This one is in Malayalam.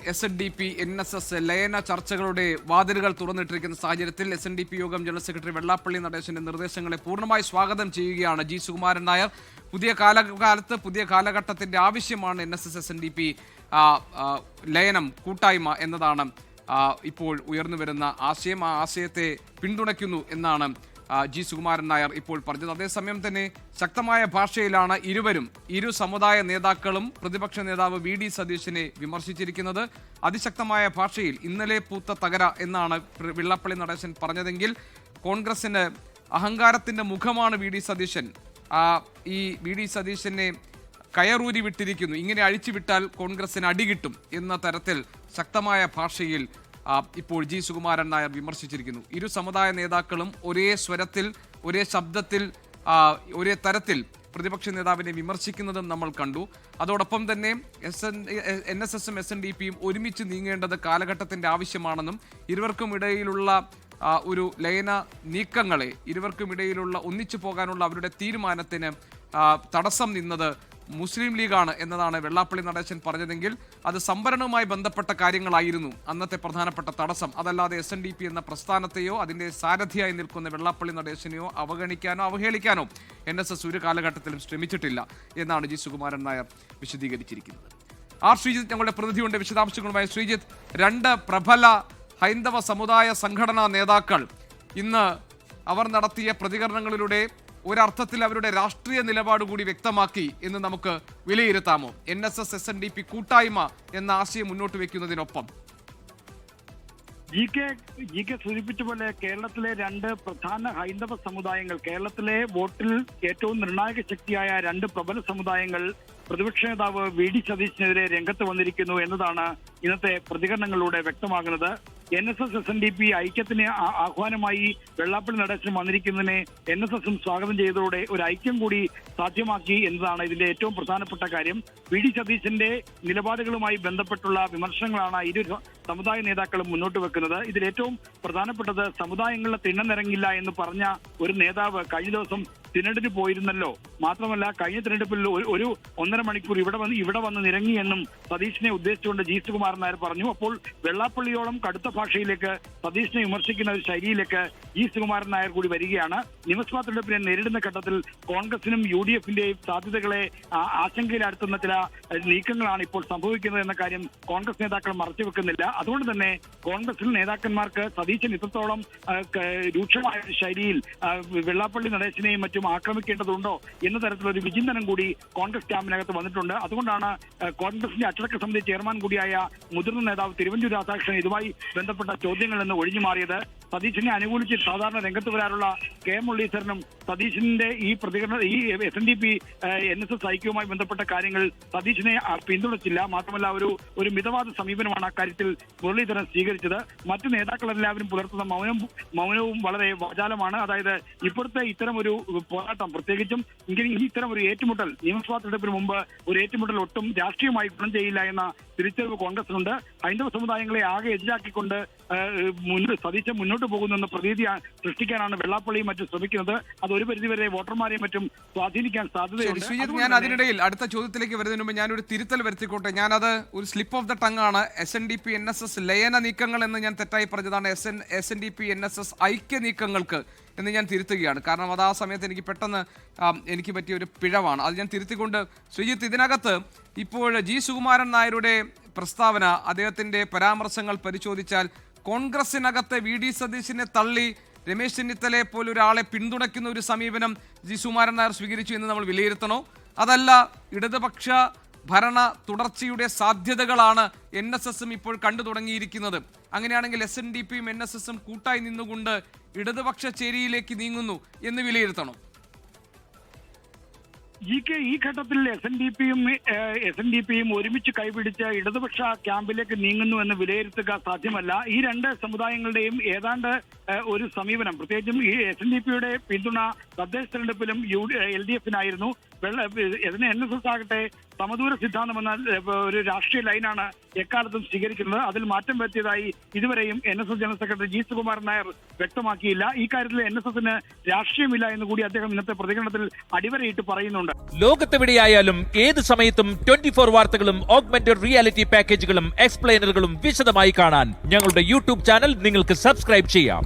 SNDP NSS ലയന ചർച്ചകളുടെ വാതിലുകൾ തുറന്നിട്ടിരിക്കുന്ന സാഹചര്യത്തിൽ SNDP യോഗം ജനറൽ സെക്രട്ടറി വെള്ളാപ്പള്ളി നടേശന്റെ നിർദ്ദേശങ്ങളെ പൂർണ്ണമായി സ്വാഗതം ചെയ്യുകയാണ് ജി സുകുമാരൻ നായർ. പുതിയ കാലഘട്ടത്തിന്റെ ആവശ്യമാണ് NSS SNDP ലയനം കൂട്ടായ്മ എന്നതാണ് ഇപ്പോൾ ഉയർന്നു വരുന്ന ആശയം. ആ ആശയത്തെ പിന്തുണയ്ക്കുന്നു എന്നാണ് ജി സുകുമാരൻ നായർ ഇപ്പോൾ പറഞ്ഞത്. അതേസമയം തന്നെ ശക്തമായ ഭാഷയിലാണ് ഇരു സമുദായ നേതാക്കളും പ്രതിപക്ഷ നേതാവ് VD സതീശനെ വിമർശിച്ചിരിക്കുന്നത്. അതിശക്തമായ ഭാഷയിൽ ഇന്നലെ പൂത്ത തകര എന്നാണ് വെള്ളാപ്പള്ളി നടേശൻ പറഞ്ഞതെങ്കിൽ കോൺഗ്രസിന് അഹങ്കാരത്തിന്റെ മുഖമാണ് VD സതീശൻ. ഈ VD സതീശനെ കയറൂരി വിട്ടിരിക്കുന്നു, ഇങ്ങനെ അഴിച്ചുവിട്ടാൽ കോൺഗ്രസിന് അടികിട്ടും എന്ന തരത്തിൽ ശക്തമായ ഭാഷയിൽ ഇപ്പോൾ ജി സുകുമാരൻ നായർ വിമർശിച്ചിരിക്കുന്നു. ഇരു സമുദായ നേതാക്കളും ഒരേ സ്വരത്തിൽ, ഒരേ ശബ്ദത്തിൽ, ഒരേ തരത്തിൽ പ്രതിപക്ഷ നേതാവിനെ വിമർശിക്കുന്നതും നമ്മൾ കണ്ടു. അതോടൊപ്പം തന്നെ NSSും SNDPയും ഒരുമിച്ച് നീങ്ങേണ്ടത് കാലഘട്ടത്തിന്റെ ആവശ്യമാണെന്നും ഇരുവർക്കും ഇടയിലുള്ള ഒരു ലയന നീക്കങ്ങളെ, ഇരുവർക്കും ഇടയിലുള്ള ഒന്നിച്ചു പോകാനുള്ള അവരുടെ തീരുമാനത്തിന് തടസ്സം നിന്നത് മുസ്ലിം ലീഗാണ് എന്നതാണ് വെള്ളാപ്പള്ളി നടേശൻ പറഞ്ഞതെങ്കിൽ അത് സംവരണവുമായി ബന്ധപ്പെട്ട കാര്യങ്ങളായിരുന്നു അന്നത്തെ പ്രധാനപ്പെട്ട തടസ്സം. അതല്ലാതെ SNDP എന്ന പ്രസ്ഥാനത്തെയോ അതിൻ്റെ സാരഥിയായി നിൽക്കുന്ന വെള്ളാപ്പള്ളി നടേശനെയോ അവഗണിക്കാനോ അവഹേളിക്കാനോ NSS ഒരു കാലഘട്ടത്തിലും ശ്രമിച്ചിട്ടില്ല എന്നാണ് ജി സുകുമാരൻ നായർ വിശദീകരിച്ചിരിക്കുന്നത്. ശ്രീജിത്ത് ഞങ്ങളുടെ പ്രതിനിധിയുണ്ട് വിശദാംശങ്ങളുമായി. ശ്രീജിത്ത്, രണ്ട് പ്രബല ഹൈന്ദവ സമുദായ സംഘടനാ നേതാക്കൾ ഇന്ന് അവർ നടത്തിയ പ്രതികരണങ്ങളിലൂടെ ഒരർത്ഥത്തിൽ അവരുടെ രാഷ്ട്രീയ നിലപാട് കൂടി വ്യക്തമാക്കി എന്ന് നമുക്ക് വിലയിരുത്താമോ? NSS SNDP കൂട്ടായ്മ എന്ന ആശയം മുന്നോട്ട് വെക്കുന്നതിനൊപ്പം ജി കെ സൂചിപ്പിച്ച പോലെ കേരളത്തിലെ രണ്ട് പ്രധാന ഹൈന്ദവ സമുദായങ്ങൾ, കേരളത്തിലെ വോട്ടിൽ ഏറ്റവും നിർണായക ശക്തിയായ രണ്ട് പ്രബല സമുദായങ്ങൾ പ്രതിപക്ഷ നേതാവ് VD സതീശനെതിരെ രംഗത്ത് വന്നിരിക്കുന്നു എന്നതാണ് ഇന്നത്തെ പ്രതികരണങ്ങളിലൂടെ വ്യക്തമാകുന്നത്. NSS SNDP ഐക്യത്തിന് ആഹ്വാനമായി വെള്ളാപ്പള്ളി നടേശൻ വന്നിരിക്കുന്നതിനെ NSSും സ്വാഗതം ചെയ്തതോടെ ഒരു ഐക്യം കൂടി സാധ്യമാക്കി എന്നതാണ് ഇതിന്റെ ഏറ്റവും പ്രധാനപ്പെട്ട കാര്യം. VD സതീശന്റെ നിലപാടുകളുമായി ബന്ധപ്പെട്ടുള്ള വിമർശനങ്ങളാണ് ഇരു സമുദായ നേതാക്കളും മുന്നോട്ട് വെക്കുന്നത്. ഇതിൽ ഏറ്റവും പ്രധാനപ്പെട്ടത് സമുദായങ്ങളുടെ തിണ്ണനിറങ്ങില്ല എന്ന് പറഞ്ഞ ഒരു നേതാവ് കഴിഞ്ഞ ദിവസം തിരഞ്ഞെടുപ്പിന് പോയിരുന്നല്ലോ. മാത്രമല്ല കഴിഞ്ഞ തിരഞ്ഞെടുപ്പിൽ ഒരു 1.5 മണിക്കൂർ ഇവിടെ വന്ന് നിരങ്ങി എന്നും സതീശനെ ഉദ്ദേശിച്ചുകൊണ്ട് ജി സുകുമാരൻ നായർ പറഞ്ഞു. അപ്പോൾ വെള്ളാപ്പള്ളിയോളം കടുത്ത ഭാഷയിലേക്ക് സതീശനെ വിമർശിക്കുന്ന ഒരു ശൈലിയിലേക്ക് ജി സുകുമാരൻ നായർ കൂടി വരികയാണ്. നിയമസഭാ തിരഞ്ഞെടുപ്പിനെ നേരിടുന്ന ഘട്ടത്തിൽ കോൺഗ്രസിനും UDFന്റെയും സാധ്യതകളെ ആശങ്കയിലാഴ്ത്തുന്ന ചില നീക്കങ്ങളാണ് ഇപ്പോൾ സംഭവിക്കുന്നത് എന്ന കാര്യം കോൺഗ്രസ് നേതാക്കൾ മറച്ചുവെക്കുന്നില്ല. അതുകൊണ്ട് തന്നെ കോൺഗ്രസിൽ നേതാക്കന്മാർക്ക് സതീശൻ ഇത്രത്തോളം രൂക്ഷമായ ശൈലിയിൽ വെള്ളാപ്പള്ളി നടേശനെയും മറ്റും ആക്രമിക്കേണ്ടതുണ്ടോ എന്ന തരത്തിലൊരു വിചിന്തനം കൂടി കോൺഗ്രസ് ക്യാമ്പിനകത്ത് വന്നിട്ടുണ്ട്. അതുകൊണ്ടാണ് കോൺഗ്രസിന്റെ അച്ചടക്ക സമിതി ചെയർമാൻ കൂടിയായ മുതിർന്ന നേതാവ് തിരുവഞ്ചൂർ രാധാകൃഷ്ണൻ ഇതുമായി ബന്ധപ്പെട്ട ചോദ്യങ്ങളിൽ നിന്ന് ഒഴിഞ്ഞു മാറിയത്. സതീശനെ അനുകൂലിച്ച് സാധാരണ രംഗത്ത് വരാറുള്ള കെ മുരളീധരനും സതീശന്റെ ഈ പ്രതികരണം, ഈ SNDP NSS ഐക്യവുമായി ബന്ധപ്പെട്ട കാര്യങ്ങൾ സതീശനെ പിന്തുണച്ചില്ല. മാത്രമല്ല ഒരു മിതവാദ സമീപനമാണ് അക്കാര്യത്തിൽ മുരളീധരൻ സ്വീകരിച്ചത്. മറ്റു നേതാക്കളെല്ലാവരും പുലർത്തുന്ന മൗനവും വളരെ വാചാലമാണ്. അതായത് ഇപ്പോഴത്തെ ഇത്തരം ഒരു പോരാട്ടം, പ്രത്യേകിച്ചും ഇത്തരം ഒരു ഏറ്റുമുട്ടൽ, നിയമസഭാ തെരഞ്ഞെടുപ്പിന് മുമ്പ് ഒരു ഏറ്റുമുട്ടൽ ഒട്ടും രാഷ്ട്രീയമായി ഗുണം ചെയ്യില്ല എന്ന തിരിച്ചറിവ് കോൺഗ്രസിനുണ്ട്. ഹൈന്ദവ സമുദായങ്ങളെ ആകെ എതിരാക്കിക്കൊണ്ട് സതീശൻ മുന്നോട്ട് പോകുന്നെന്ന പ്രതീതി സൃഷ്ടിക്കാനാണ് വെള്ളാപ്പള്ളിയും മറ്റും ശ്രമിക്കുന്നത്. അത് ഒരു പരിധിവരെ വോട്ടർമാരെയും മറ്റും സ്വാധീനിക്കാൻ സാധ്യതയുണ്ട്. ഞാൻ അതിനിടയിൽ അടുത്ത ചോദ്യത്തിലേക്ക് വരുന്നതിന് മുമ്പ് ഞാനൊരു തിരുത്തൽ വരുത്തിക്കോട്ടെ. ഞാനത് ഒരു സ്ലിപ്പ് ഓഫ് ദ ടങ് ആണ്. SNDP NSS ലയന നീക്കങ്ങൾ എന്ന് ഞാൻ തെറ്റായി പറഞ്ഞതാണ്. SNDP NSS ഐക്യ നീക്കങ്ങൾക്ക് എന്ന് ഞാൻ തിരുത്തുകയാണ്. കാരണം അത് ആ സമയത്ത് എനിക്ക് പറ്റിയ ഒരു പിഴവാണ്. അത് ഞാൻ തിരുത്തിക്കൊണ്ട് ശ്രീജിത്ത്, ഇതിനകത്ത് ഇപ്പോൾ ജി സുകുമാരൻ നായരുടെ പ്രസ്താവന, അദ്ദേഹത്തിന്റെ പരാമർശങ്ങൾ പരിശോധിച്ചാൽ കോൺഗ്രസിനകത്തെ VD സതീശനെ തള്ളി രമേശ് ചെന്നിത്തലയെ പോലൊരാളെ പിന്തുണയ്ക്കുന്ന ഒരു സമീപനം ജി സുകുമാരൻ നായർ സ്വീകരിച്ചു എന്ന് നമ്മൾ വിലയിരുത്തണോ? അതല്ല ഇടതുപക്ഷ ഭരണ തുടർച്ചയുടെ സാധ്യതകളാണ് NSSും ഇപ്പോൾ കണ്ടു തുടങ്ങിയിരിക്കുന്നത്? അങ്ങനെയാണെങ്കിൽ SNDPയും NSSും കൂട്ടായി നിന്നുകൊണ്ട് ഇടതുപക്ഷ ചേരിയിലേക്ക് നീങ്ങുന്നു എന്ന് വിലയിരുത്തണം? ഈ ഘട്ടത്തിൽ SNDPയും ഒരുമിച്ച് കൈപിടിച്ച് ഇടതുപക്ഷ ക്യാമ്പിലേക്ക് നീങ്ങുന്നു എന്ന് വിലയിരുത്തുക സാധ്യമല്ല. ഈ രണ്ട് സമുദായങ്ങളുടെയും ഏതാണ്ട് ഒരു സമീപനം, പ്രത്യേകിച്ചും ഈ SNDPയുടെ പിന്തുണ തദ്ദേശ തെരഞ്ഞെടുപ്പിലും LDFനായിരുന്നു. NSS ആകട്ടെ സമദൂര സിദ്ധാന്തം എന്ന ഒരു രാഷ്ട്രീയ ലൈനാണ് എക്കാലത്തും സ്വീകരിക്കുന്നത്. അതിൽ മാറ്റം വരുത്തിയതായി ഇതുവരെയും NSS general secretary G Sukumaran Nair വ്യക്തമാക്കിയില്ല. ഈ കാര്യത്തിൽ NSSന് രാഷ്ട്രീയമില്ല എന്ന് കൂടി അദ്ദേഹം ഇന്നത്തെ പ്രതികരണത്തിൽ അടിവരയിട്ട് പറയുന്നുണ്ട്. ലോകത്തെവിടെയായാലും ഏത് സമയത്തും 24 വാർത്തകളും ഓഗ്മെന്റഡ് റിയാലിറ്റി പാക്കേജുകളും എക്സ്പ്ലെയിനറുകളും വിശദമായി കാണാൻ ഞങ്ങളുടെ യൂട്യൂബ് ചാനൽ നിങ്ങൾക്ക് സബ്സ്ക്രൈബ് ചെയ്യാം.